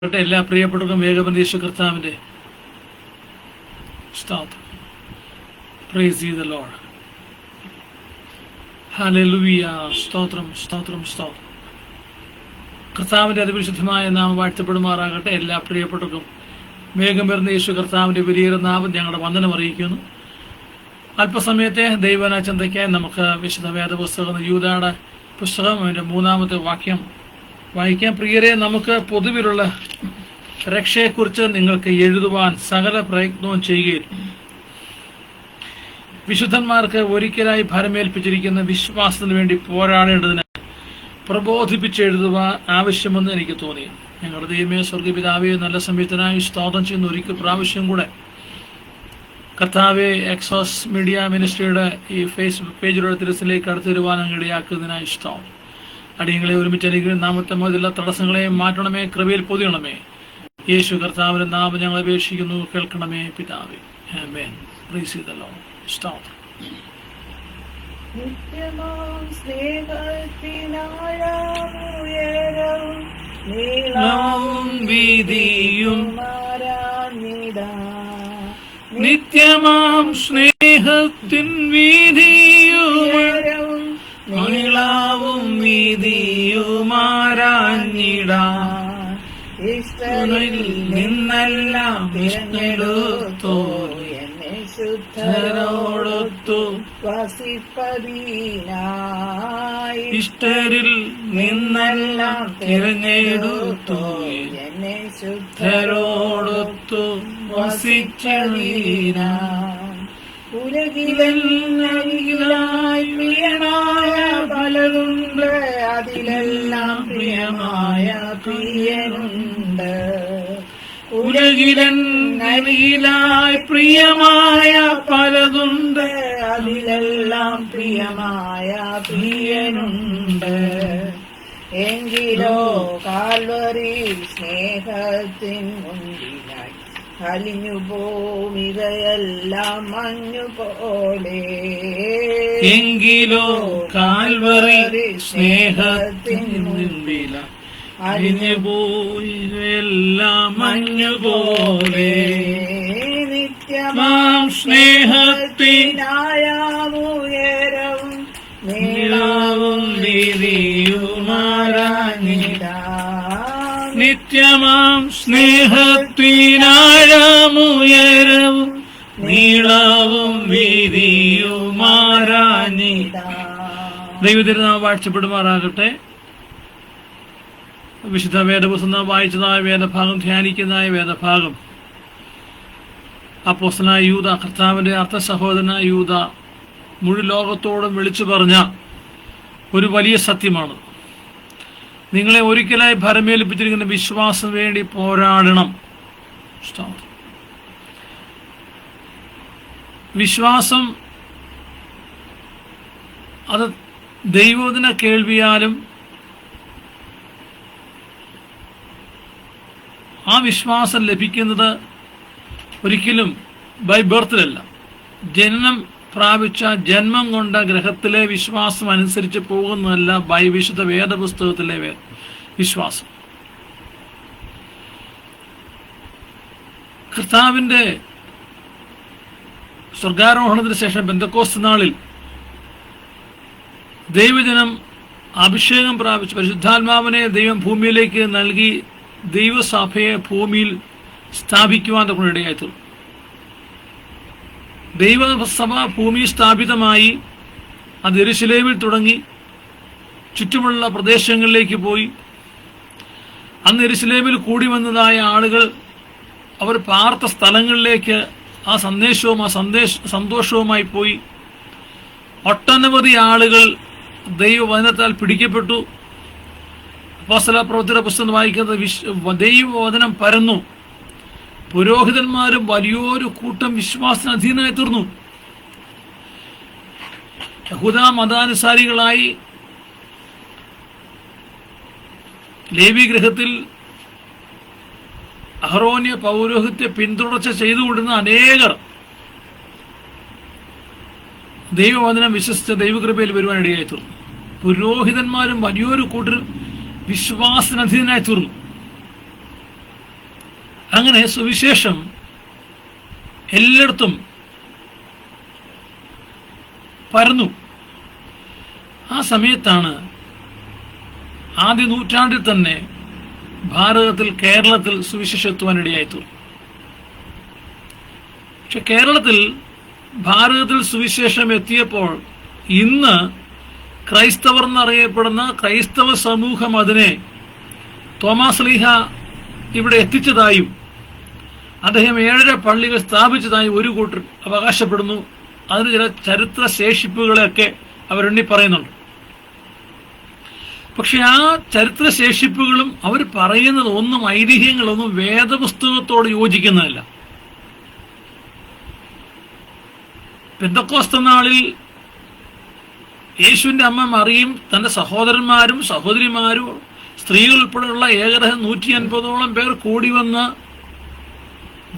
എല്ലാ പ്രിയപ്പെട്ടവർക്കും വേഗബന്ധ യേശു കർത്താവിന്റെ സ്തോത്രം. Price the Lord. ഹല്ലേലൂയ. സ്തോത്രം സ്തോത്രം സ്തോത്രം. കർത്താവിന്റെ അതിവിശുദ്ധമായ നാമം വാഴ്ത്തപ്പെടുമാറാകട്ടെ. എല്ലാ പ്രിയപ്പെട്ടവർക്കും വേഗം വരുന്ന യേശു കർത്താവിന്റെ വലിയ നാമം ഞങ്ങളുടെ വന്ദനം അറിയിക്കുന്നു. അല്പസമയത്തെ ദൈവന ചിന്തയ്ക്കായി നമുക്ക് വിശുദ്ധ വേദപുസ്തകം യൂദായുടെ പുസ്തകം അതിന്റെ 3-ാമത്തെ വാക്യം വായിക്കാം. പ്രിയരെ, നമുക്ക് പൊതുവിലുള്ള രക്ഷയെക്കുറിച്ച് നിങ്ങൾക്ക് എഴുതുവാൻ സകല പ്രയത്നവും ചെയ്യുകയും വിശുദ്ധന്മാർക്ക് ഒരിക്കലായി ഭരമേൽപ്പിച്ചിരിക്കുന്ന വിശ്വാസത്തിന് വേണ്ടി പോരാടേണ്ടതിന് പ്രബോധിപ്പിച്ചെഴുതുവാൻ ആവശ്യമെന്ന് എനിക്ക് തോന്നി. ഞങ്ങളുടെ ദൈവമേ, സ്വർഗപിതാവേ, നല്ല സമയത്തിനായി സ്തോത്രം ചെയ്യുന്ന ഒരിക്കൽ പ്രാവശ്യം കൂടെ കർത്താവെ, എക്സോസ് മീഡിയ മിനിസ്ട്രിയുടെ ഈ ഫേസ്ബുക്ക് പേജിലൂടെ തിരുസിലേക്ക് അടുത്ത് വരുവാൻ ഇടയാക്കുന്നതിനായി സ്തോത്രം. അടിയങ്ങളെ ഒരുമിച്ച് അനുഗ്രഹിക്കുന്ന നാമത്തെ എല്ലാ തടസ്സങ്ങളെയും മാറ്റണമേ, കൃപയിൽ പൊതിയണമേ. യേശു കർത്താവിന്റെ നാമം ഞങ്ങൾ അപേക്ഷിക്കുന്നു, കേൾക്കണമേ പിതാവേ. ആമേൻ. Praise the Lord. സ്തോത്രം. നിത്യമാം സ്നേഹത്തിനാഴമുയരവും നീളവും വീതിയും നിത്യമാം സ്നേഹത്തിൻ വീതിയും നീളവും വീതിയുമാരാഞ്ഞിടാൻ ഇഷ്ടരിൽ നിന്നെല്ലാം തിരഞ്ഞെടുത്തോ എന്നെ ശുദ്ധരോടൊത്തു ശുദ്ധരോടൊത്തു വസിപ്പതിനായി ഇഷ്ടരിൽ നിന്നെല്ലാം തിരഞ്ഞെടുത്തോ എന്നെ ശുദ്ധരോടൊത്തു വസിച്ചീന ഉലകിലെല്ലാം പ്രിയമായ പലതുണ്ട്, അതിലെല്ലാം പ്രിയമായ പ്രിയനുണ്ട്. ഉലകിലെന്നരികിലായി പ്രിയമായ പലതുണ്ട്, അതിലെല്ലാം പ്രിയമായ പ്രിയനുണ്ട്. എങ്കിലോ കാൽവരി സ്നേഹത്തിൻ മുൻപിലായി അലിഞ്ഞു പോമികയെല്ലാം മഞ്ഞുപോലെ. എങ്കിലോ കാൽവറി സ്നേഹത്തിൻ മുൻപില അരിഞ്ഞു പോയി എല്ലാം മഞ്ഞുപോലെ. നിത്യമാം സ്നേഹത്തിനായാമുയരവും നീളവും വീതിയുമാരാഞ്ഞിടാ. നിത്യമാം സ്നേഹത്തിനാഴമുയരവും നീളവും വീതിയുമാരാഞ്ഞിടാ. ദൈവത്തിരുനാമം വാഴ്ത്തപ്പെടുമാറാകട്ടെ. വിശുദ്ധ വേദപുസ്തകം വായിച്ചതായ വേദഭാഗം, ധ്യാനിക്കുന്നതായ വേദഭാഗം അപ്പോസ്തലനായ യൂദ, കർത്താവിന്റെ അർത്ഥ സഹോദരനായ യൂദ മുഴു ലോകത്തോടും വിളിച്ചു പറഞ്ഞ ഒരു വലിയ സത്യമാണ്. നിങ്ങളെ ഒരിക്കലായി ഭരമേൽപ്പിച്ചിരിക്കുന്ന വിശ്വാസം വേണ്ടി പോരാടണം. വിശ്വാസം അത് ദൈവവചന കേൾവിയാലും ആ വിശ്വാസം ലഭിക്കുന്നത് ഒരിക്കലും ബൈ ബർത്തിലല്ല. ജനനം പ്രാപിച്ച ജന്മം കൊണ്ട ഗ്രഹത്തിലെ വിശ്വാസം അനുസരിച്ച് പോകുന്നതല്ല വിശുദ്ധ വേദപുസ്തകത്തിലെ വിശ്വാസം. കർത്താവിന്റെ സ്വർഗാരോഹണത്തിന് ശേഷം പെന്തക്കോസ്ത് നാളിൽ ദൈവജനം അഭിഷേകം പ്രാപിച്ച് പരിശുദ്ധാത്മാവിനെ ദൈവം ഭൂമിയിലേക്ക് നൽകി ദൈവസഭയെ ഭൂമിയിൽ സ്ഥാപിക്കുവാൻ ഇടയായി തീർന്നു. ദൈവസഭ ഭൂമി സ്ഥാപിതമായി. അത് യെരൂശലേമിൽ തുടങ്ങി ചുറ്റുമുള്ള പ്രദേശങ്ങളിലേക്ക് പോയി. അന്ന് യെരൂശലേമിൽ കൂടി വന്നതായ ആളുകൾ അവർ പാർത്ത സ്ഥലങ്ങളിലേക്ക് ആ സന്തോഷവുമായി പോയി. ഒട്ടനവധി ആളുകൾ ദൈവവചനത്താൽ പിടിക്കപ്പെട്ടു. അപ്പോസ്തല പ്രവൃത്തിയുടെ പുസ്തകം വായിക്കുന്നത് ദൈവവചനം പരന്നു. പുരോഹിതന്മാരും വലിയൊരു കൂട്ടം വിശ്വാസത്തിന് അധീനമായി തീർന്നു. യഹൂദ മതാനുസാരികളായി ലേവി ഗൃഹത്തിൽ അഹറോന്യ പൗരോഹിത്യ പിന്തുടർച്ച ചെയ്തുകൊണ്ടിരുന്ന അനേകർ ദൈവവചനം വിശ്വസിച്ച ദൈവകൃപയിൽ വരുവാൻ ഇടയായി തീർന്നു. പുരോഹിതന്മാരും വലിയൊരു കൂട്ടരും വിശ്വാസനധീനായി തീർന്നു. അങ്ങനെ സുവിശേഷം എല്ലായിടത്തും പരന്നു. ആ സമയത്താണ് ആദ്യ നൂറ്റാണ്ടിൽ തന്നെ ഭാരതത്തിൽ, കേരളത്തിൽ സുവിശേഷം എത്തുവാനിടയായിത്തു. പക്ഷെ കേരളത്തിൽ, ഭാരതത്തിൽ സുവിശേഷം എത്തിയപ്പോൾ ഇന്ന് ക്രൈസ്തവർ എന്നറിയപ്പെടുന്ന ക്രൈസ്തവ സമൂഹം അതിനെ തോമാസ് ലീഹ ഇവിടെ എത്തിച്ചതായും അദ്ദേഹം 7 പള്ളികൾ സ്ഥാപിച്ചതായും ഒരു കൂട്ടർ അവകാശപ്പെടുന്നു. അതിന് ചില ചരിത്ര ശേഷിപ്പുകളെയൊക്കെ അവരെണ്ണി പറയുന്നുണ്ട്. പക്ഷെ ആ ചരിത്ര ശേഷിപ്പുകളും അവർ പറയുന്നത് ഒന്നും, ഐതിഹ്യങ്ങളൊന്നും വേദപുസ്തകത്തോട് യോജിക്കുന്നതല്ല. പെന്തക്കോസ്ത് നാളിൽ യേശുവിന്റെ അമ്മ മറിയും തന്റെ സഹോദരന്മാരും സഹോദരിമാരും സ്ത്രീകൾ ഉൾപ്പെടെയുള്ള ഏകദേശം 150ഓളം പേർ കൂടി വന്ന്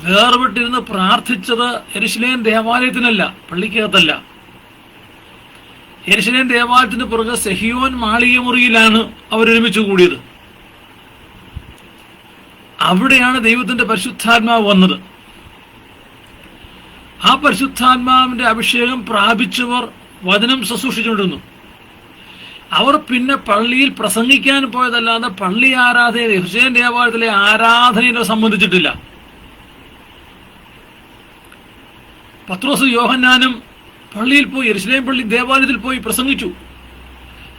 വേർപെട്ടിരുന്ന് പ്രാർത്ഥിച്ചത് യെരുശലേം ദേവാലയത്തിനല്ല, പള്ളിക്കകത്തല്ല. യെരുശലേം ദേവാലയത്തിന് പുറകെ സെഹിയോൻ മാളിക മുറിയിലാണ് അവരൊരുമിച്ച് കൂടിയത്. അവിടെയാണ് ദൈവത്തിന്റെ പരിശുദ്ധാത്മാവ് വന്നത്. ആ പരിശുദ്ധാത്മാവിന്റെ അഭിഷേകം പ്രാപിച്ചവർ വചനം ശുശ്രൂഷിച്ചുകൊണ്ടിരുന്നു. അവർ പിന്നെ പള്ളിയിൽ പ്രസംഗിക്കാൻ പോയതല്ലാതെ പള്ളി ആരാധന, യെരുശലേം ദേവാലയത്തിലെ ആരാധനയെ സംബന്ധിച്ചിട്ടില്ല. പത്രോസ് യോഹന്നാനും പള്ളിയിൽ പോയി, യെരുശലേം പള്ളി ദേവാലയത്തിൽ പോയി പ്രസംഗിച്ചു.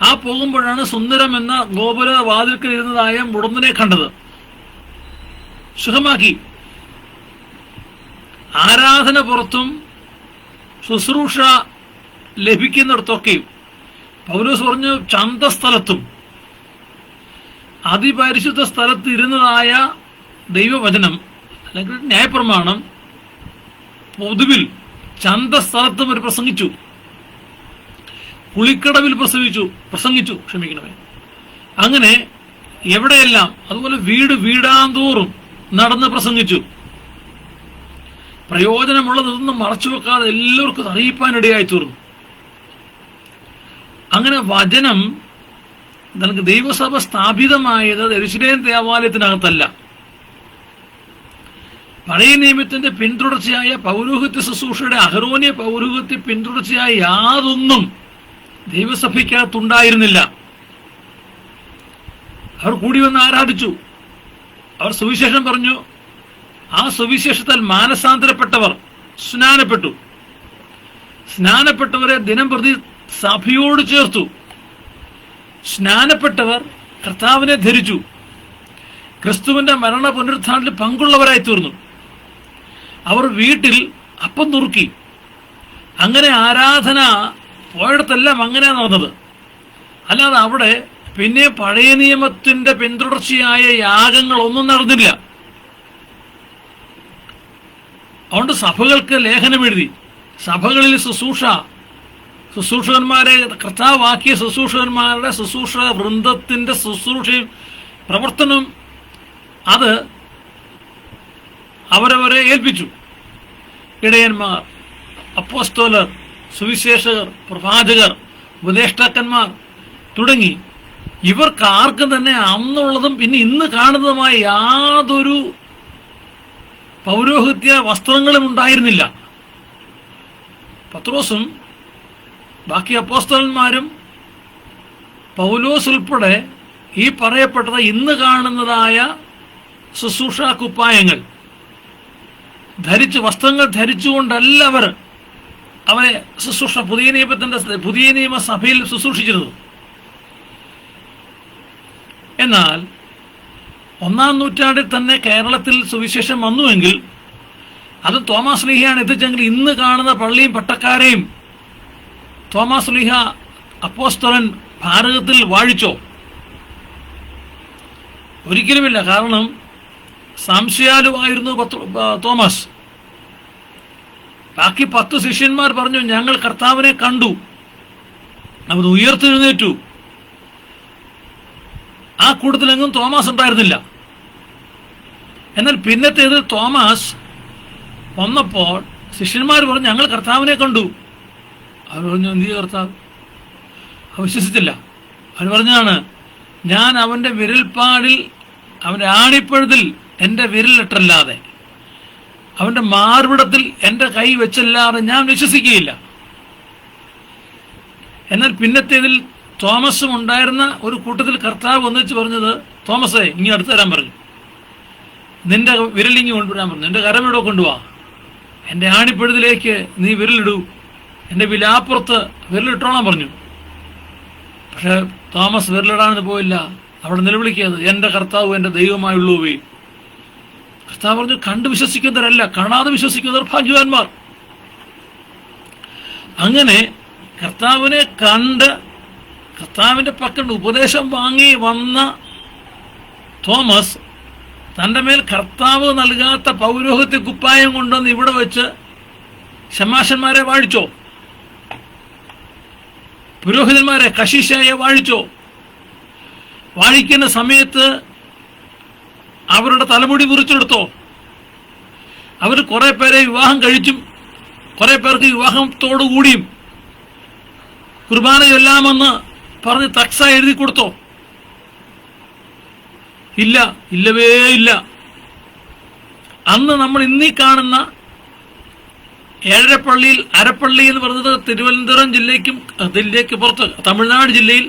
ആ പോകുമ്പോഴാണ് സുന്ദരം എന്ന ഗോപുര വാതിൽക്കൽ ഇരുന്നതായ മുടന്തനെ കണ്ടത്. സുഖമാക്കി. ആരാധന പുറത്തും ശുശ്രൂഷ ലഭിക്കുന്നിടത്തൊക്കെയും പൗലോസ് പറഞ്ഞു ചന്തസ്ഥലത്തും അതിപരിശുദ്ധ സ്ഥലത്ത് ഇരുന്നതായ ദൈവവചനം അല്ലെങ്കിൽ ന്യായപ്രമാണം പൊതുവിൽ ചന്തസ്ഥലത്തും അവർ പ്രസംഗിച്ചു. കുളിക്കടവിൽ പ്രസംഗിച്ചു. അങ്ങനെ എവിടെയെല്ലാം, അതുപോലെ വീടാന്തോറും നടന്ന് പ്രസംഗിച്ചു. പ്രയോജനമുള്ളതൊന്നും മറച്ചു വെക്കാതെ എല്ലാവർക്കും അറിയിപ്പാനിടയായി തീർന്നു. അങ്ങനെ വചനം നമുക്ക് ദൈവസഭ സ്ഥാപിതമായത് യെരുശലേം ദേവാലയത്തിനകത്തല്ല. പഴയ നിയമത്തിന്റെ പിന്തുടർച്ചയായ പൗരോഹിത്യ ശുശ്രൂഷയുടെ അഹരോന്യ പൗരോഹിത്യ പിന്തുടർച്ചയായ യാതൊന്നും ദൈവസഭയ്ക്കകത്തുണ്ടായിരുന്നില്ല. അവർ കൂടി വന്ന് ആരാധിച്ചു. അവർ സുവിശേഷം പറഞ്ഞു. ആ സുവിശേഷത്താൽ മാനസാന്തരപ്പെട്ടവർ സ്നാനപ്പെട്ടു. സ്നാനപ്പെട്ടവരെ ദിനം പ്രതി സഭയോട് ചേർത്തു. സ്നാനപ്പെട്ടവർ കർത്താവിനെ ധരിച്ചു. ക്രിസ്തുവിന്റെ മരണ പുനരുത്ഥാനത്തിൽ പങ്കുള്ളവരായി തീർന്നു. അവർ വീട്ടിൽ അപ്പം നുറുക്കി. അങ്ങനെ ആരാധന പോയിടത്തെല്ലാം അങ്ങനെയാണ് നടന്നത്. അല്ലാതെ അവിടെ പിന്നെ പഴയ നിയമത്തിന്റെ പിന്തുടർച്ചയായ യാഗങ്ങളൊന്നും നടന്നില്ല. അതുകൊണ്ട് സഭകൾക്ക് ലേഖനം എഴുതി. സഭകളിൽ ശുശ്രൂഷകന്മാരെ കർത്താവാക്കിയ ശുശ്രൂഷകന്മാരുടെ ശുശ്രൂഷ വൃന്ദത്തിന്റെ ശുശ്രൂഷയും പ്രവർത്തനവും അത് അവരവരെ ഏൽപ്പിച്ചു. ഇടയന്മാർ, അപ്പോസ്തലർ, സുവിശേഷകർ, പ്രവാചകർ, ഉപദേഷ്ടാക്കന്മാർ തുടങ്ങി ഇവർക്ക് ആർക്കും തന്നെ അന്നുള്ളതും പിന്നെ ഇന്ന് കാണുന്നതുമായ യാതൊരു പൗരോഹിത്യ വസ്ത്രങ്ങളും ഉണ്ടായിരുന്നില്ല. പത്രോസും ബാക്കി അപ്പോസ്തലന്മാരും പൗലോസ് ഉൾപ്പെടെ ഈ പറയപ്പെട്ടത് ഇന്ന് കാണുന്നതായ ശുശ്രൂഷ കുപ്പായങ്ങൾ ധരിച്ച്, വസ്ത്രങ്ങൾ ധരിച്ചുകൊണ്ടല്ല അവരെ ശുശ്രൂഷ പുതിയ നിയമസഭയിൽ ശുശ്രൂഷിച്ചിരുന്നത്. എന്നാൽ 1-ാം നൂറ്റാണ്ടിൽ തന്നെ കേരളത്തിൽ സുവിശേഷം വന്നുവെങ്കിൽ അത് തോമാസ് ലീഹയാണ് എത്തിച്ചെങ്കിൽ ഇന്ന് കാണുന്ന പള്ളിയും പട്ടക്കാരെയും തോമാസ് ലീഹ അപ്പോസ്തലൻ ഭാരതത്തിൽ വാഴിച്ചോ? ഒരിക്കലുമില്ല. കാരണം സംശയാലുവായിരുന്നു തോമസ്. ബാക്കി 10 ശിഷ്യന്മാർ പറഞ്ഞു ഞങ്ങൾ കർത്താവിനെ കണ്ടു, അവൻ ഉയർത്തെഴുന്നേറ്റു. ആ കൂട്ടത്തിലെങ്ങും തോമസ് ഉണ്ടായിരുന്നില്ല. എന്നാൽ പിന്നത്തേത് തോമസ് വന്നപ്പോൾ ശിഷ്യന്മാർ പറഞ്ഞു ഞങ്ങൾ കർത്താവിനെ കണ്ടു. അവർ പറഞ്ഞു എന്തിയ കർത്താവ്? അവർ വിശ്വസിച്ചില്ല. അവർ പറഞ്ഞാണ് ഞാൻ അവന്റെ വിരൽപ്പാടിൽ അവന്റെ ആണിപ്പഴുതിൽ എൻ്റെ വിരലിട്ടല്ലാതെ, അവൻ്റെ മാർവിടത്തിൽ എൻ്റെ കൈ വെച്ചല്ലാതെ ഞാൻ വിശ്വസിക്കുകയില്ല. എന്നാൽ പിന്നത്തേതിൽ തോമസും ഉണ്ടായിരുന്ന ഒരു കൂട്ടത്തിൽ കർത്താവ് ഒന്നിച്ച് പറഞ്ഞത്, തോമസേ ഇനി അടുത്ത് തരാൻ പറഞ്ഞു, നിന്റെ വിരലിങ്ങി കൊണ്ടുവരാൻ പറഞ്ഞു, നിന്റെ കരമിടോ കൊണ്ടുപോവാ, എൻ്റെ ആണിപ്പഴുതിലേക്ക് നീ വിരലിടൂ, എൻ്റെ വിലാപ്പുറത്ത് വിരലിട്ടോളാൻ പറഞ്ഞു. പക്ഷെ തോമസ് വിരലിടാനെന്ന് പോയില്ല. അവിടെ നിലവിളിക്കുന്നത്, എൻ്റെ കർത്താവ് എൻ്റെ ദൈവമായുള്ളൂവേ. കർത്താവ് പറഞ്ഞു, കണ്ടു വിശ്വസിക്കുന്നവരല്ല, കാണാതെ വിശ്വസിക്കുന്നവർ ഭാഗ്യവാന്മാർ. അങ്ങനെ കർത്താവിനെ കണ്ട് കർത്താവിൻ്റെ പക്കൽ ഉപദേശം വാങ്ങി വന്ന തോമസ് തൻ്റെ മേൽ കർത്താവ് നൽകാത്ത പൗരോഹിത്യ കുപ്പായം കൊണ്ടുവന്ന് ഇവിടെ വെച്ച് ശമാശന്മാരെ വാഴിച്ചോ, പുരോഹിതന്മാരെ കശീശയെ വാഴിച്ചോ. വാഴിക്കുന്ന സമയത്ത് അവരുടെ തലമുടി മുറിച്ചെടുത്തോ. അവർ കുറെ പേരെ വിവാഹം കഴിച്ചും കുറെ പേർക്ക് വിവാഹത്തോടുകൂടിയും കുർബാന ചൊല്ലാമെന്ന് പറഞ്ഞ് തക്സ എഴുതി കൊടുത്തോ? ഇല്ല, ഇല്ലവേ ഇല്ല. അന്ന് നമ്മൾ ഇന്നീ കാണുന്ന ഏഴരപ്പള്ളിയിൽ അരപ്പള്ളി എന്ന് പറഞ്ഞത് തിരുവനന്തപുരം ജില്ലയ്ക്ക് പുറത്ത് തമിഴ്നാട് ജില്ലയിൽ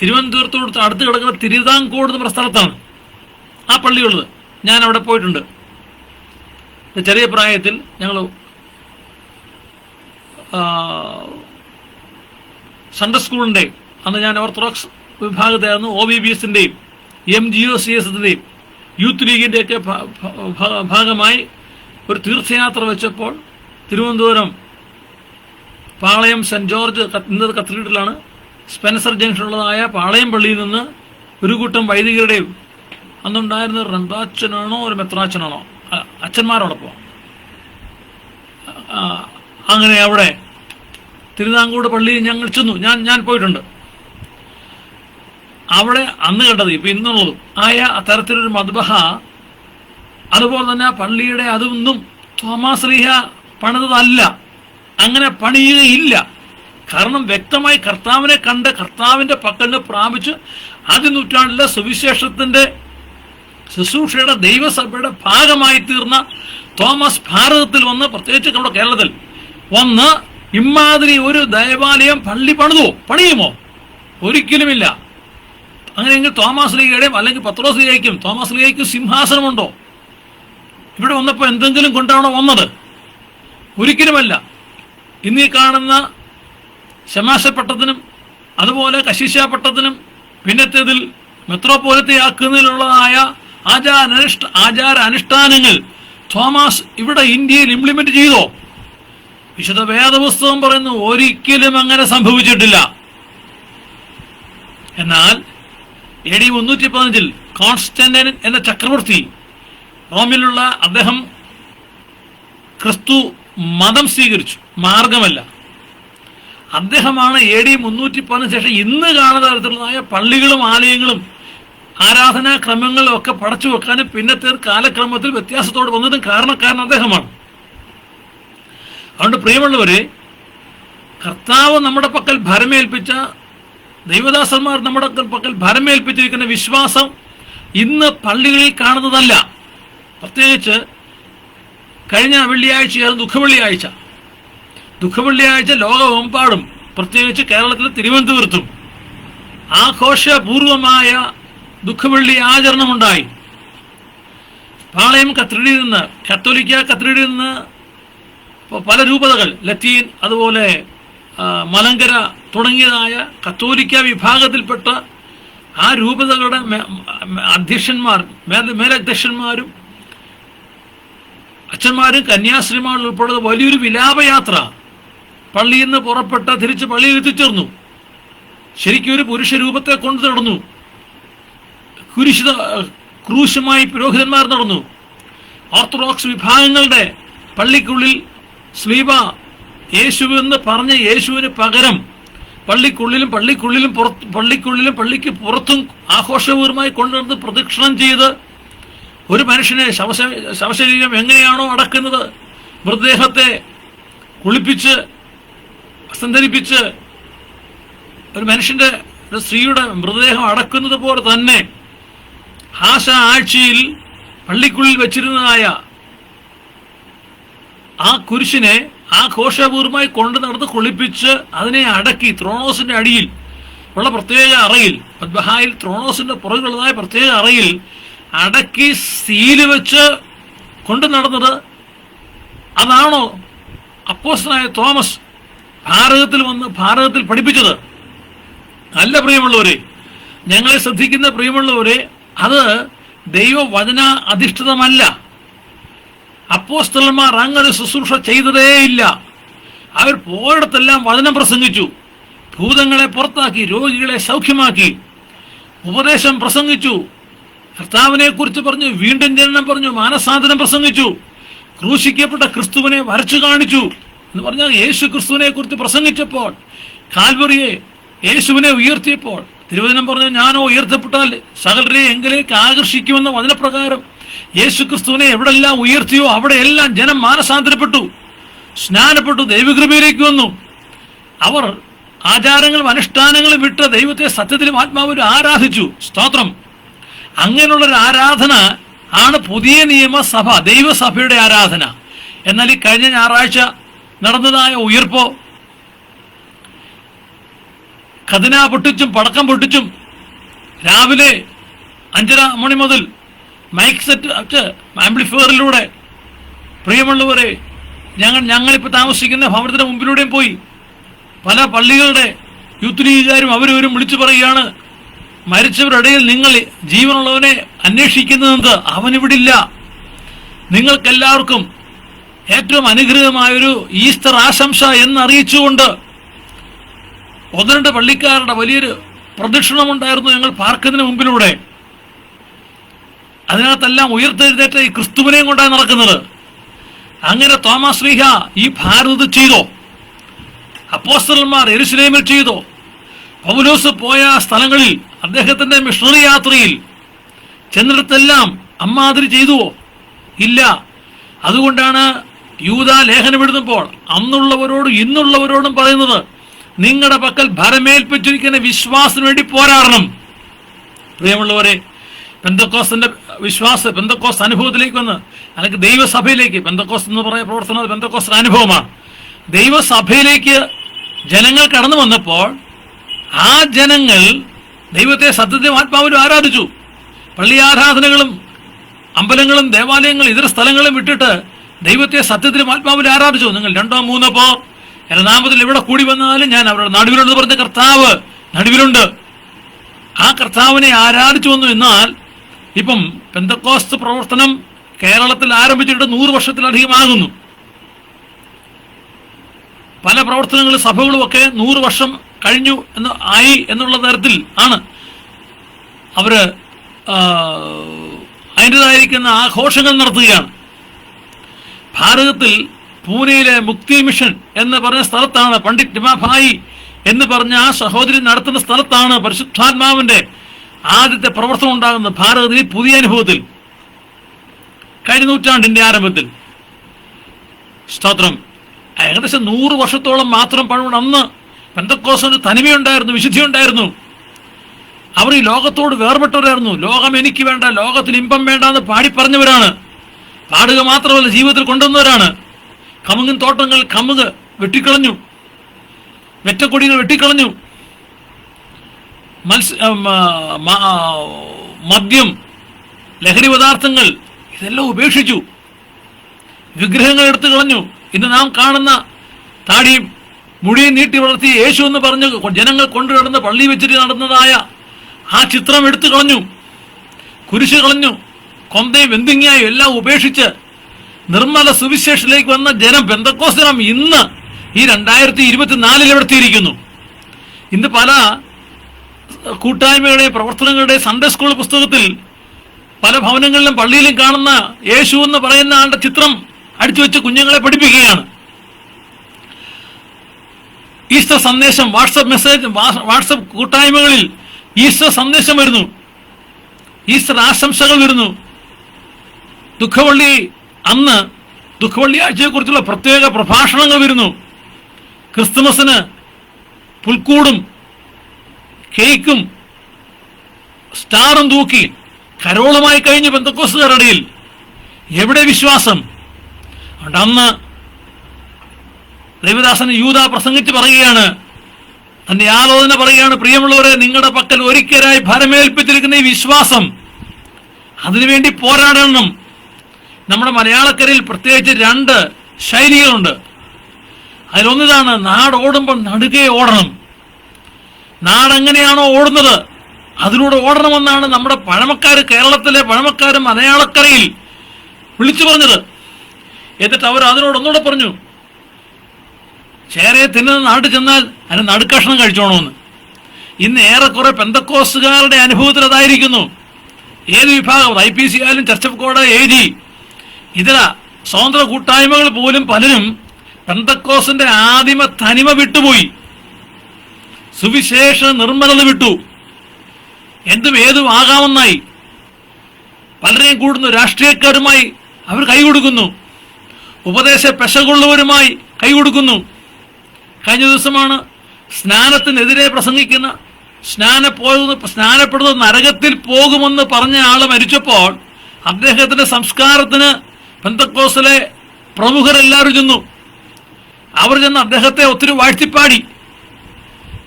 തിരുവനന്തപുരത്തോട് അടുത്ത് കിടക്കുന്ന തിരുവിതാംകോട് എന്ന സ്ഥലത്താണ് ആ പള്ളിയുള്ളത്. ഞാൻ അവിടെ പോയിട്ടുണ്ട്. ചെറിയ പ്രായത്തിൽ ഞങ്ങൾ സൺഡേ സ്കൂളിൻ്റെ അന്ന് ഞാൻ ഓർത്തഡോക്സ് വിഭാഗത്തെയായിരുന്നു. OBBSന്റെയും MGOCSന്റെയും യൂത്ത് ലീഗിൻ്റെയൊക്കെ ഭാഗമായി ഒരു തീർത്ഥയാത്ര വെച്ചപ്പോൾ തിരുവനന്തപുരം പാളയം സെൻറ് ജോർജ് ഇന്നത് കത്തീഡ്രലാണ്, സ്പെൻസർ ജംഗ്ഷനുള്ളതായ പാളയം പള്ളിയിൽ നിന്ന് ഒരു കൂട്ടം വൈദികരുടെയും അന്നുണ്ടായിരുന്ന ഒരു റന്താച്ചനാണോ ഒരു മെത്രാച്ചനാണോ അച്ഛന്മാരോടൊപ്പം അങ്ങനെ അവിടെ തിരുവിതാംകൂട് പള്ളിയിൽ ഞങ്ങൾ ചെന്നു. ഞാൻ പോയിട്ടുണ്ട്. അവിടെ അന്ന് കണ്ടത് ഇപ്പം ഇന്നുള്ളതും ആയ തരത്തിലൊരു മദ്ബഹ, അതുപോലെ തന്നെ ആ പള്ളിയുടെ അതൊന്നും തോമാസ് ലീഹ പണിതതല്ല, അങ്ങനെ പണിയുകയില്ല. കാരണം വ്യക്തമായി കർത്താവിനെ കണ്ട് കർത്താവിൻ്റെ പക്കലിന് പ്രാപിച്ച് ആദ്യ നൂറ്റാണ്ടിലെ സുവിശേഷത്തിൻ്റെ ശുശ്രൂഷയുടെ ദൈവസഭയുടെ ഭാഗമായി തീർന്ന തോമസ് ഭാരതത്തിൽ വന്ന്, പ്രത്യേകിച്ച് നമ്മുടെ കേരളത്തിൽ വന്ന് ഇമാതിരി ഒരു ദേവാലയം പള്ളി പണിയുമോ? ഒരിക്കലുമില്ല. അങ്ങനെയെങ്കിൽ തോമസ് ലീഗയുടെയും അല്ലെങ്കിൽ പത്രോസ് ലീഗയ്ക്കും തോമസ് ലീഗയ്ക്കും സിംഹാസനമുണ്ടോ? ഇവിടെ വന്നപ്പോൾ എന്തെങ്കിലും കൊണ്ടാണോ വന്നത്? ഒരിക്കലുമല്ല. ഇന്നീ കാണുന്ന ശമാശപ്പട്ടത്തിനും അതുപോലെ കശീശാപട്ടത്തിനും പിന്നത്തേതിൽ മെത്രോപോലിത്തയാക്കുന്നതിലുള്ളതായ ആചാര അനുഷ്ഠാനങ്ങൾ തോമസ് ഇവിടെ ഇന്ത്യയിൽ ഇംപ്ലിമെന്റ് ചെയ്തോ? വിശുദ്ധ വേദപുസ്തകം പറയുന്നു ഒരിക്കലും അങ്ങനെ സംഭവിച്ചിട്ടില്ല. എന്നാൽ AD 315 കോൺസ്റ്റന്റൈൻ എന്ന ചക്രവർത്തി റോമിലുള്ള അദ്ദേഹം ക്രിസ്തു മതം സ്വീകരിച്ചു, മാർഗമല്ല. അദ്ദേഹമാണ് AD 315 ശേഷം ഇന്ന് കാണുന്ന തരത്തിലുള്ളതായ പള്ളികളും ആലയങ്ങളും ആരാധനാക്രമങ്ങളും ഒക്കെ പടച്ചു വെക്കാനും പിന്നത്തെ കാലക്രമത്തിൽ വ്യത്യാസത്തോട് വന്നതും കാരണക്കാരൻ അദ്ദേഹമാണ്. അതുകൊണ്ട് പ്രിയമുള്ളവരെ, കർത്താവ് നമ്മുടെ പക്കൽ ഭരമേൽപ്പിച്ച ദൈവദാസന്മാർ നമ്മുടെ പക്കൽ ഭരമേൽപ്പിച്ചിരിക്കുന്ന വിശ്വാസം ഇന്ന് പള്ളികളിൽ കാണുന്നതല്ല. പ്രത്യേകിച്ച് കഴിഞ്ഞ വെള്ളിയാഴ്ചയായിരുന്നു ദുഃഖവെള്ളിയാഴ്ച ലോകമെമ്പാടും പ്രത്യേകിച്ച് കേരളത്തിലെ തിരുവനന്തപുരത്തും ആഘോഷപൂർവമായ ദുഃഖവെള്ളി ആചരണമുണ്ടായി. പാളയം കത്തീഡ്രലിൽ നിന്ന്, കത്തോലിക്ക കത്തീഡ്രലിൽ നിന്ന് പല രൂപതകൾ, ലത്തീൻ അതുപോലെ മലങ്കര തുടങ്ങിയതായ കത്തോലിക്ക വിഭാഗത്തിൽപ്പെട്ട ആ രൂപതകളുടെ അധ്യക്ഷന്മാർ, മേലധ്യക്ഷന്മാരും അച്ഛന്മാരും കന്യാസ്ത്രീമാരും ഉൾപ്പെടുന്ന വലിയൊരു വിലാപയാത്ര പള്ളിയിൽ നിന്ന് പുറപ്പെട്ട തിരിച്ച് പള്ളിയിൽ എത്തിച്ചേർന്നു. ശരിക്കും ഒരു പുരുഷ രൂപത്തെ കൊണ്ടു നടന്നു. ക്രൂശുമായി പുരോഹിതന്മാർ നടന്നു. ഓർത്തഡോക്സ് വിഭാഗങ്ങളുടെ പള്ളിക്കുള്ളിൽ സ്ലീബ യേശുവെന്ന് പറഞ്ഞ യേശുവിന് പകരം പള്ളിക്കുള്ളിലും പള്ളിക്ക് പുറത്തും ആഘോഷപൂർവമായി കൊണ്ടുവന്ന് പ്രദക്ഷിണം ചെയ്ത് ഒരു മനുഷ്യനെ ശവശരീരം എങ്ങനെയാണോ അടക്കുന്നത്, മൃതദേഹത്തെ കുളിപ്പിച്ച് വസ്ത്രം ഒരു മനുഷ്യന്റെ ഒരു സ്ത്രീയുടെ മൃതദേഹം അടക്കുന്നത് പോലെ തന്നെ ആഴ്ചയിൽ പള്ളിക്കുള്ളിൽ വെച്ചിരുന്നതായ ആ കുരിശിനെ ആഘോഷപൂർവമായി കൊണ്ടു നടന്ന് കുളിപ്പിച്ച് അതിനെ അടക്കി ത്രോണോസിന്റെ അടിയിൽ ഉള്ള പ്രത്യേക അറയിൽ, ബത്ബഹായിൽ ത്രോണോസിന്റെ പുറകിലുള്ളതായ പ്രത്യേക അറയിൽ അടക്കി സീല് വെച്ച് കൊണ്ടു നടന്നത് അതാണോ അപ്പോസ്തലനായ തോമസ് ഭാരതത്തിൽ വന്ന് ഭാരതത്തിൽ പഠിപ്പിച്ചത്? അല്ല പ്രിയമുള്ളവരെ, ഞങ്ങളെ ശ്രദ്ധിക്കുന്ന പ്രിയമുള്ളവരെ, അത് ദൈവവചന അധിഷ്ഠിതമല്ല. അപ്പോസ്തലന്മാർ അങ്ങനെ ശുശ്രൂഷ ചെയ്തതേയില്ല. അവർ പോയിടത്തെല്ലാം വചനം പ്രസംഗിച്ചു, ഭൂതങ്ങളെ പുറത്താക്കി, രോഗികളെ സൗഖ്യമാക്കി, ഉപദേശം പ്രസംഗിച്ചു, കർത്താവിനെ കുറിച്ച് പറഞ്ഞു, വീണ്ടും ജനനം പറഞ്ഞു, മാനസാന്തരം പ്രസംഗിച്ചു, ക്രൂശിക്കപ്പെട്ട ക്രിസ്തുവിനെ വരച്ചു കാണിച്ചു എന്ന് പറഞ്ഞാൽ യേശു ക്രിസ്തുവിനെ കുറിച്ച് പ്രസംഗിച്ചപ്പോൾ, കാൽവറിയെ യേശുവിനെ ഉയർത്തിയപ്പോൾ തിരുവചനം പറഞ്ഞു, ഞാനോ ഉയർത്തപ്പെട്ടാൽ സകലരെ എങ്കിലേക്ക് ആകർഷിക്കുമെന്ന വചനപ്രകാരം യേശു ക്രിസ്തുവിനെ എവിടെല്ലാം ഉയർത്തിയോ അവിടെയെല്ലാം ജനം മാനസാന്തരപ്പെട്ടു, സ്നാനപ്പെട്ടു, ദൈവകൃപയിലേക്ക് വന്നു. അവർ ആചാരങ്ങളും അനുഷ്ഠാനങ്ങളും വിട്ട് ദൈവത്തെ സത്യത്തിലും ആത്മാവിലും ആരാധിച്ചു. സ്തോത്രം. അങ്ങനെയുള്ളൊരു ആരാധന ആണ് പുതിയ നിയമസഭ, ദൈവസഭയുടെ ആരാധന. എന്നാൽ ഈ കഴിഞ്ഞ ഞായറാഴ്ച നടന്നതായ ഉയർപ്പോ ഖദന പൊട്ടിച്ചും പടക്കം പൊട്ടിച്ചും രാവിലെ 5:30 മണി മുതൽ മൈക്ക് സെറ്റ് ആംപ്ലിഫയറിലൂടെ, പ്രിയമുള്ളവരെ, ഞങ്ങളിപ്പോൾ താമസിക്കുന്ന ഭവനത്തിന് മുമ്പിലൂടെയും പോയി പല പള്ളികളുടെ യൂത്ത് ലീഗുകാരും അവരും വിളിച്ചു പറയുകയാണ്, മരിച്ചവരുടെ ഇടയിൽ നിങ്ങൾ ജീവനുള്ളവനെ അന്വേഷിക്കുന്നതെന്ത്? അവനിവിടില്ല. നിങ്ങൾക്കെല്ലാവർക്കും ഏറ്റവും അനുഗ്രഹമായൊരു ഈസ്റ്റർ ആശംസ എന്നറിയിച്ചുകൊണ്ട് 1-2 പള്ളിക്കാരുടെ വലിയൊരു പ്രദക്ഷിണമുണ്ടായിരുന്നു ഞങ്ങൾ പാർക്കുന്നതിന് മുമ്പിലൂടെ. അതിനകത്തെല്ലാം ഉയർത്തെഴുന്നേറ്റ ഈ ക്രിസ്തുവിനെയും കൊണ്ടാണ് നടക്കുന്നത്. അങ്ങനെ തോമസ് ശ്ലീഹ ഈ ഭാരതത്തിൽ ചെയ്തോ? അപ്പോസ്തലന്മാർ യെരുശലേമിൽ ചെയ്തോ? പൗലോസ് പോയ സ്ഥലങ്ങളിൽ അദ്ദേഹത്തിന്റെ മിഷണറി യാത്രയിൽ ചെന്നിടത്തെല്ലാം അമ്മാതിരി ചെയ്തുവോ? ഇല്ല. അതുകൊണ്ടാണ് യൂദാ ലേഖനം എഴുതുമ്പോൾ അന്നുള്ളവരോടും ഇന്നുള്ളവരോടും പറയുന്നത്, നിങ്ങളുടെ പക്കൽ ഭരമേൽപ്പിച്ചിരിക്കുന്ന വിശ്വാസത്തിന് വേണ്ടി പോരാടണം. പ്രിയമുള്ളവരെ, പെന്തക്കോസ്തിന്റെ പെന്തക്കോസ്ത് അനുഭവത്തിലേക്ക് വന്ന്, അല്ലെങ്കിൽ ദൈവസഭയിലേക്ക്, പെന്തക്കോസ്ത് എന്ന് പറയുന്ന പ്രവർത്തനം പെന്തക്കോസ്ത് അനുഭവമാണ്. ദൈവസഭയിലേക്ക് ജനങ്ങൾ കടന്നു വന്നപ്പോൾ ആ ജനങ്ങൾ ദൈവത്തെ സത്യത്തിലും ആത്മാവിലും ആരാധിച്ചു. പള്ളി ആരാധനകളും അമ്പലങ്ങളും ദേവാലയങ്ങളും ഇതര സ്ഥലങ്ങളും വിട്ടിട്ട് ദൈവത്തെ സത്യത്തിലും ആത്മാവിലും ആരാധിച്ചു. നിങ്ങൾ 2-3 പേർ എന്റെ നാമത്തിൽ ഇവിടെ കൂടി വന്നാലും ഞാൻ അവരുടെ നടുവിലുണ്ടെന്ന് പറഞ്ഞ കർത്താവ് നടുവിലുണ്ട്. ആ കർത്താവിനെ ആരാധിച്ചു വന്നു. എന്നാൽ ഇപ്പം പെന്തക്കോസ്ത് പ്രവർത്തനം കേരളത്തിൽ ആരംഭിച്ചിട്ട് 100 വർഷത്തിലധികമാകുന്നു. പല പ്രവർത്തനങ്ങളും സഭകളും ഒക്കെ 100 വർഷം കഴിഞ്ഞു എന്നുള്ള തരത്തിൽ ആണ് അവര് അതിൻ്റെതായിരിക്കുന്ന ആഘോഷങ്ങൾ നടത്തുകയാണ്. ഭാരതത്തിൽ പൂനെയിലെ മുക്തി മിഷൻ എന്ന് പറഞ്ഞ സ്ഥലത്താണ്, പണ്ഡിറ്റ് ടിമാഭായി എന്ന് പറഞ്ഞ ആ സഹോദരി നടത്തുന്ന സ്ഥലത്താണ് പരിശുദ്ധാത്മാവിന്റെ ആദ്യത്തെ പ്രവർത്തനം ഉണ്ടാകുന്നത്. ഭാരതത്തിൽ പുതിയ അനുഭവത്തിൽ കഴിഞ്ഞ നൂറ്റാണ്ടിന്റെ ആരംഭത്തിൽ. സ്തോത്രം. ഏകദേശം 100 വർഷത്തോളം മാത്രം പഴമുണ്ട്. അന്ന് പെന്തക്കോസ്തിന് തനിമയുണ്ടായിരുന്നു, വിശുദ്ധിയുണ്ടായിരുന്നു. അവർ ഈ ലോകത്തോട് വേർപെട്ടവരായിരുന്നു. ലോകം എനിക്ക് വേണ്ട, ലോകത്തിൽ ഇമ്പം വേണ്ട എന്ന് പാടിപ്പറഞ്ഞവരാണ്. പാടുക മാത്രമല്ല, ജീവിതത്തിൽ കൊണ്ടുവന്നവരാണ്. കമുങ്ങിൻ തോട്ടങ്ങൾ കമുക് വെട്ടിക്കളഞ്ഞു, വെറ്റക്കൊടികൾ വെട്ടിക്കളഞ്ഞു, മദ്യം, ലഹരി പദാർത്ഥങ്ങൾ ഇതെല്ലാം ഉപേക്ഷിച്ചു, വിഗ്രഹങ്ങൾ എടുത്തു കളഞ്ഞു. ഇന്ന് നാം കാണുന്ന താടിയും മുടിയും നീട്ടി വളർത്തി യേശു എന്ന് പറഞ്ഞ് ജനങ്ങൾ കൊണ്ടുകിടന്ന് പള്ളി വെച്ചിട്ട് നടന്നതായ ആ ചിത്രം എടുത്തു കളഞ്ഞു, കുരിശ് കളഞ്ഞു, കൊന്തയും വെന്തിങ്ങായും എല്ലാം ഉപേക്ഷിച്ച് നിർമ്മല സുവിശേഷത്തിലേക്ക് വന്ന ജനം, പെന്തക്കോസ്തരം ഇന്ന് ഈ 2024 എവിടെത്തിയിരിക്കുന്നു. ഇന്ന് പല കൂട്ടായ്മകളുടെയും പ്രവർത്തനങ്ങളുടെയും സൺഡേ സ്കൂൾ പുസ്തകത്തിൽ പല ഭവനങ്ങളിലും പള്ളിയിലും കാണുന്ന യേശു എന്ന് പറയുന്ന ആളുടെ ചിത്രം അടിച്ചു വെച്ച് കുഞ്ഞുങ്ങളെ പഠിപ്പിക്കുകയാണ്. ഈസ്റ്റർ സന്ദേശം വാട്സപ്പ് കൂട്ടായ്മകളിൽ ഈസ്റ്റർ സന്ദേശം വരുന്നു, ഈസ്റ്റർ ആശംസകൾ വരുന്നു. അന്ന് ദുഃഖവെള്ളി ആഴ്ചയെക്കുറിച്ചുള്ള പ്രത്യേക പ്രഭാഷണങ്ങൾ വരുന്നു. ക്രിസ്തുമസിന് പുൽക്കൂടും കേക്കും സ്റ്റാറും തൂക്കി കരോളുമായി കഴിഞ്ഞ് പെന്തക്കോസ്തുകാരുടെ ഇടയിൽ എവിടെ വിശ്വാസം? അതുകൊണ്ട് അന്ന് ദൈവദാസൻ യൂദ പ്രസംഗിച്ച് പറയുകയാണ്, തന്റെ ആലോചന പറയുകയാണ്, പ്രിയമുള്ളവരെ, നിങ്ങളുടെ പക്കൽ ഒരിക്കലായി ഭരമേൽപ്പിച്ചിരിക്കുന്ന ഈ വിശ്വാസം, അതിനുവേണ്ടി പോരാടണം. നമ്മുടെ മലയാളക്കരയിൽ പ്രത്യേകിച്ച് 2 ശൈലികളുണ്ട്. അതിലൊന്നിതാണ്, നാടോടുമ്പോൾ നടുകെ ഓടണം. നാടെങ്ങനെയാണോ ഓടുന്നത് അതിലൂടെ ഓടണമെന്നാണ് നമ്മുടെ പഴമക്കാര്, കേരളത്തിലെ പഴമക്കാര് മലയാളക്കരയിൽ വിളിച്ചു പറഞ്ഞത്. എന്നിട്ട് അവർ അതിനോടൊന്നുകൂടെ പറഞ്ഞു, ചേരയെ തിന്നുന്ന നാട്ടിൽ ചെന്നാൽ അതിന് നടുക്കഷ്ണം കഴിച്ചോണമെന്ന്. ഇന്ന് ഏറെക്കുറെ പെന്തക്കോസ്തുകാരുടെ അനുഭവത്തിൽ അതായിരിക്കുന്നു. ഏത് വിഭാഗം, IPC ആയാലും ചർച്ച് ഓഫ് ഗോഡ്, AG, ഇതര സ്വതന്ത്ര കൂട്ടായ്മകൾ പോലും പലരും പെന്തക്കോസിന്റെ ആദിമ തനിമ വിട്ടുപോയി, സുവിശേഷ നിർമ്മലത വിട്ടു, എന്തും ഏതും ആകാമെന്നായി. പലരെയും കൂടുന്നു, രാഷ്ട്രീയക്കാരുമായി അവർ കൈകൊടുക്കുന്നു, ഉപദേശ പെശകുള്ളവരുമായി കൈകൊടുക്കുന്നു. കഴിഞ്ഞ ദിവസമാണ് സ്നാനത്തിനെതിരെ പ്രസംഗിക്കുന്ന, സ്നാനപ്പെടുന്നത് നരകത്തിൽ പോകുമെന്ന് പറഞ്ഞ ആള് മരിച്ചപ്പോൾ അദ്ദേഹത്തിന്റെ സംസ്കാരത്തിന് പെന്തക്കോസ്തിലെ പ്രമുഖരെല്ലാവരും ചെന്നു. അവർ ചെന്ന് അദ്ദേഹത്തെ ഒത്തിരി വാഴ്ത്തിപ്പാടി.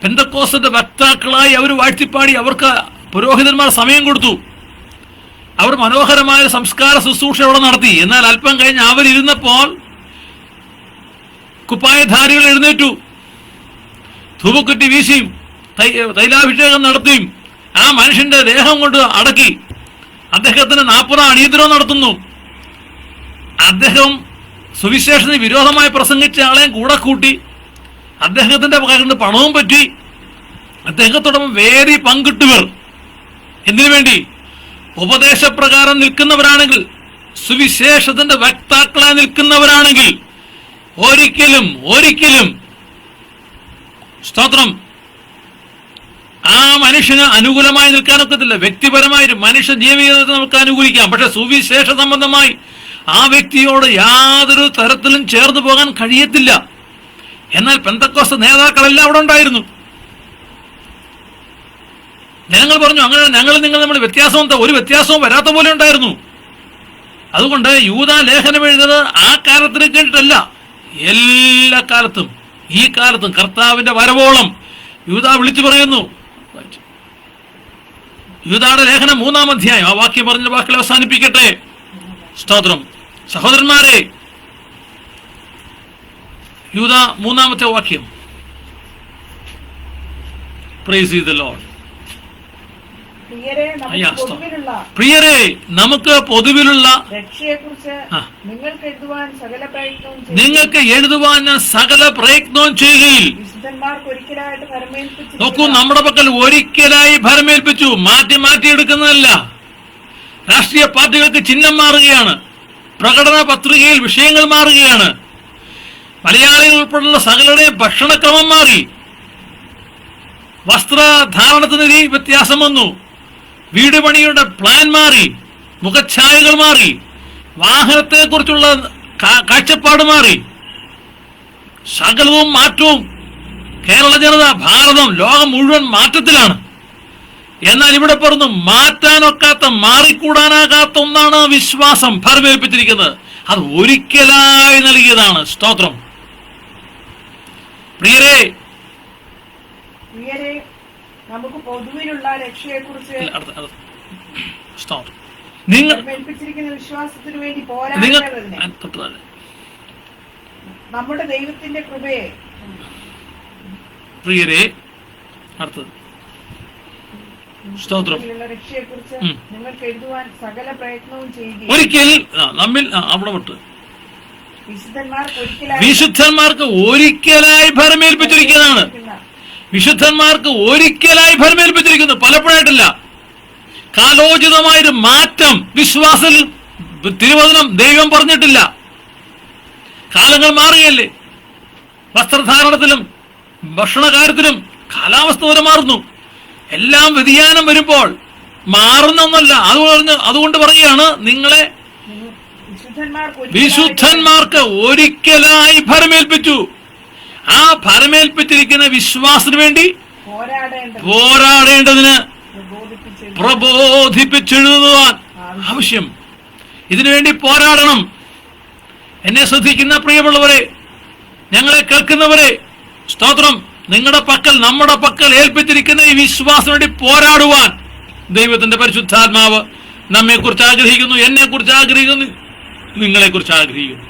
പെന്തക്കോസ്തിന്റെ വക്താക്കളായി അവർ വാഴ്ത്തിപ്പാടി. അവർക്ക് പുരോഹിതന്മാർ സമയം കൊടുത്തു. അവർ മനോഹരമായ സംസ്കാര ശുശ്രൂഷ അവിടെ നടത്തി. എന്നാൽ അല്പം കഴിഞ്ഞ് അവരിരുന്നപ്പോൾ കുപ്പായധാരികൾ എഴുന്നേറ്റു, ധൂപക്കുറ്റി വീശിയും തൈലാഭിഷേകം നടത്തിയും ആ മനുഷ്യന്റെ ദേഹം കൊണ്ട് അടക്കി. അദ്ദേഹത്തിന് 40 അടിയന്തരം നടത്തുന്നു. അദ്ദേഹം സുവിശേഷത്തിന് വിരോധമായി പ്രസംഗിച്ച ആളെയും കൂടെ കൂട്ടി. അദ്ദേഹത്തിന്റെ കയ്യിൽ പണവും പറ്റി. അദ്ദേഹത്തോടൊപ്പം വേദി പങ്കിട്ടവർ എന്തിനു വേണ്ടി? ഉപദേശപ്രകാരം നിൽക്കുന്നവരാണെങ്കിൽ, സുവിശേഷത്തിന്റെ വക്താക്കളായി നിൽക്കുന്നവരാണെങ്കിൽ ഒരിക്കലും സ്തോത്രം ആ മനുഷ്യന് അനുകൂലമായി നിൽക്കാനൊക്കത്തില്ല. വ്യക്തിപരമായി മനുഷ്യ ജീവിതത്തെ നമുക്ക് അനുകൂലിക്കാം, പക്ഷെ സുവിശേഷ സംബന്ധമായി ആ വ്യക്തിയോട് യാതൊരു തരത്തിലും ചേർന്ന് പോകാൻ കഴിയത്തില്ല. എന്നാൽ പെന്തക്കോസ്ത് നേതാക്കളെല്ലാം അവിടെ ഉണ്ടായിരുന്നു. ജനങ്ങൾ പറഞ്ഞു, അങ്ങനെ നിങ്ങൾ നമ്മൾ ഒരു വ്യത്യാസവും വരാത്ത പോലെ ഉണ്ടായിരുന്നു. അതുകൊണ്ട് യൂദ ലേഖനം എഴുതുന്നത് ആ കാലത്തിന് കേട്ടിട്ടല്ല, എല്ലാ കാലത്തും, ഈ കാലത്തും കർത്താവിന്റെ വരവോളം യൂദ വിളിച്ചു പറയുന്നു. യൂദായുടെ ലേഖനം 3-ാം അധ്യായം, ആ വാക്യം പറഞ്ഞ വാക്കിൽ അവസാനിപ്പിക്കട്ടെ. സ്തോത്രം. സഹോദരന്മാരെ, യൂദ 3-ാമത്തെ വാക്യം. Price the Lord. പ്രിയരെ, നമുക്ക് പൊതുവിലുള്ള നിങ്ങൾക്ക് എഴുതുവാൻ ഞാൻ സകല പ്രയത്നവും ചെയ്യുകയിൽ. നോക്കൂ, നമ്മുടെ പക്കൽ ഒരിക്കലായി ഭരമേൽപ്പിച്ചു. മാറ്റി എടുക്കുന്നതല്ല. രാഷ്ട്രീയ പാർട്ടികൾക്ക് ചിഹ്നം മാറുകയാണ്, പ്രകടന പത്രികയിൽ വിഷയങ്ങൾ മാറുകയാണ്, മലയാളികൾ ഉൾപ്പെടെയുള്ള സകലരുടെയും ഭക്ഷണക്രമം മാറി, വസ്ത്രധാരണത്തിന് വ്യത്യാസം വന്നു, വീട് പണിയുടെ പ്ലാൻ മാറി, മുഖഛായകൾ മാറി, വാഹനത്തെ കുറിച്ചുള്ള കാഴ്ചപ്പാട് മാറി, സകലവും മാറ്റവും. കേരള ജനത, ഭാരതം, ലോകം മുഴുവൻ മാറ്റത്തിലാണ്. എന്നാൽ ഇവിടെ പറഞ്ഞു, മാറ്റാനൊക്കാത്ത, മാറിക്കൂടാനാകാത്ത ഒന്നാണ് വിശ്വാസം ഭരമേൽപ്പിച്ചിരിക്കുന്നത്. അത് ഒരിക്കലായി നൽകിയതാണ്. സ്തോത്രം. പ്രിയരെ, നമുക്ക് പൊതുവിലുള്ള രക്ഷയെക്കുറിച്ച് നിങ്ങൾ വിശ്വാസത്തിനു വേണ്ടി പോരാടുന്നതിന് നമ്മുടെ ദൈവത്തിന്റെ കൃപയെ, പ്രിയരെ, അടുത്തത് സ്തോത്രം, രക്ഷയെക്കുറിച്ച് നിങ്ങൾക്ക് എഴുതുവാൻ സകല പ്രയത്നവും ചെയ്യുക. ഒരിക്കൽ നമ്മിൽ അവിടെ വിട്ട് വിശുദ്ധന്മാർക്ക് ഒരിക്കലായി ഭരമേൽപ്പിച്ചിരിക്കുന്നതാണ്. വിശുദ്ധന്മാർക്ക് ഒരിക്കലായി ഭരമേൽപ്പിച്ചിരിക്കുന്നു, പലപ്പോഴായിട്ടില്ല. കാലോചിതമായൊരു മാറ്റം വിശ്വാസത്തിൽ തിരുവചനം ദൈവം പറഞ്ഞിട്ടില്ല. കാലങ്ങൾ മാറുകയല്ലേ. വസ്ത്രധാരണത്തിലും ഭക്ഷണകാര്യത്തിലും കാലാവസ്ഥ വരെ മാറുന്നു. എല്ലാം വ്യതിയാനം വരുമ്പോൾ മാറുന്നൊന്നല്ല. അതുകൊണ്ട് പറയുകയാണ്, നിങ്ങളെ വിശുദ്ധന്മാർക്ക് ഒരിക്കലായി ഭരമേൽപ്പിച്ചു. ആ ഭരമേൽപ്പിച്ചിരിക്കുന്ന വിശ്വാസത്തിന് വേണ്ടി പോരാടേണ്ടതിന് പ്രബോധിപ്പിച്ചെഴുതുവാൻ ആവശ്യം. ഇതിനുവേണ്ടി പോരാടണം. എന്നെ ശ്രദ്ധിക്കുന്ന പ്രിയമുള്ളവരെ, ഞങ്ങളെ കേൾക്കുന്നവരെ, സ്തോത്രം, നിങ്ങളുടെ പക്കൽ, നമ്മുടെ പക്കൽ ഏൽപ്പിച്ചിരിക്കുന്ന ഈ വിശ്വാസം വേണ്ടി പോരാടുവാൻ ദൈവത്തിന്റെ പരിശുദ്ധാത്മാവ് നമ്മെക്കുറിച്ച് ആഗ്രഹിക്കുന്നു, എന്നെക്കുറിച്ച് ആഗ്രഹിക്കുന്നു, നിങ്ങളെക്കുറിച്ച് ആഗ്രഹിക്കുന്നു.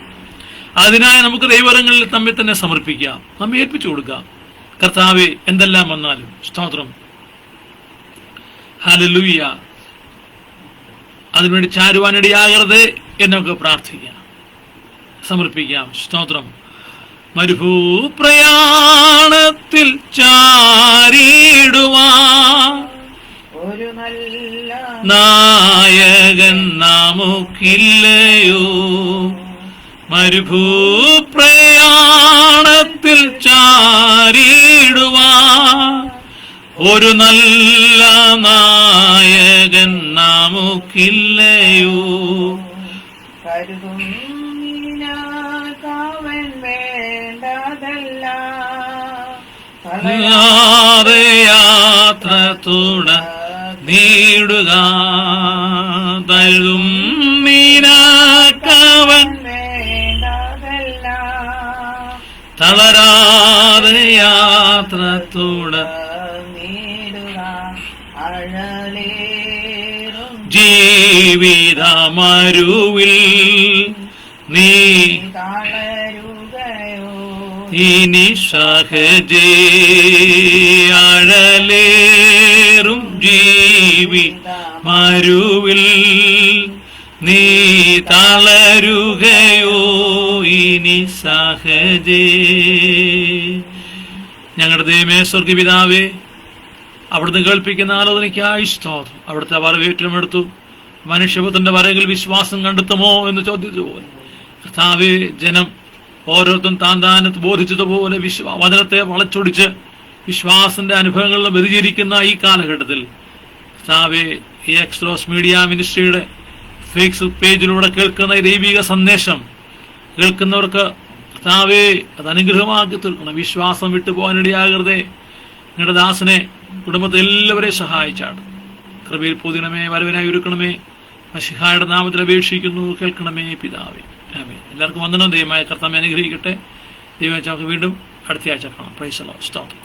അതിനായി നമുക്ക് ദൈവങ്ങളിൽ തമ്മിൽ തന്നെ സമർപ്പിക്കാം, നമ്മെ ഏൽപ്പിച്ചു കൊടുക്കാം. കർത്താവേ, എന്തെല്ലാം വന്നാലും സ്തോത്രം, ഹല്ലേലൂയ, അതിനുവേണ്ടി ചാരുവാനിടയാകരുത് എന്നൊക്കെ പ്രാർത്ഥിക്കാം, സമർപ്പിക്കാം. സ്തോത്രം. മരുഭൂപ്രയാണത്തിൽ ചാരിടുവാൻ ഒരു നല്ല നായകൻ നമുക്കില്ലയോ? മരുഭൂപ്രയാണത്തിൽ ചാരിടുവാൻ ഒരു നല്ല നായകൻ നമുക്കില്ലയോ? കരുതും കാവൻ വേണ്ടതല്ല, യാത്ര നീടുക, തഴും നീനാക്കവൻ വേണ്ടതല്ല, തളരാതെ യാത്ര നീടുക, അഴലേറും ജീവിതമരുവിൽ നീ തളരുകയോ? ഇനി സഹജേ അഴലേറും ജീവിതമരുവിൽ നീ തളരുകയോ? ഇനി സഹജേ. ഞങ്ങളുടെ ദൈവമേ, സ്വർഗ്ഗപിതാവേ, അവിടുന്ന് കേൾപ്പിക്കുന്ന ആലോചനയ്ക്കായി സ്തോത്രം. അവിടുത്തെ വരവേറ്റെടുത്തു. മനുഷ്യപുത്രന്റെ വരകിൽ വിശ്വാസം കണ്ടെത്തുമോ എന്ന് ചോദിച്ചതുപോലെ കർത്താവേ, ജനം ഓരോരുത്തരും താൻ ബോധിച്ചതുപോലെ വചനത്തെ വളച്ചൊടിച്ച് വിശ്വാസന്റെ അനുഭവങ്ങളിൽ വ്യതിചരിക്കുന്ന ഈ കാലഘട്ടത്തിൽ കർത്താവേ, ഈ എക്സ്ട്രോസ് മീഡിയ മിനിസ്ട്രിയുടെ ഫേസ്ബുക്ക് പേജിലൂടെ കേൾക്കുന്ന ഈ ദൈവിക സന്ദേശം കേൾക്കുന്നവർക്ക് കർത്താവേ, അത് അനുഗ്രഹമാക്കി തീർക്കണം. വിശ്വാസം വിട്ടുപോകാനിടയാകരുതേ. നിങ്ങളുടെ ദാസനെ, കുടുംബത്തെ എല്ലാവരെയും സഹായിച്ചാണ്. കൃപയിൽ പൊതിയണമേ, വരവിനായി ഒരുക്കണമേ. മശിഹായുടെ നാമത്തിൽ അപേക്ഷിക്കുന്നു, കേൾക്കണമേ പിതാവേ. ആമേൻ. എല്ലാവർക്കും വന്ദനം. ദൈവമായ കർത്താവേ അനുഗ്രഹിക്കട്ടെ. ദൈവം വീണ്ടും അടുത്ത ആഴ്ച കാണാം. Price the Lord. സ്തോത്രം.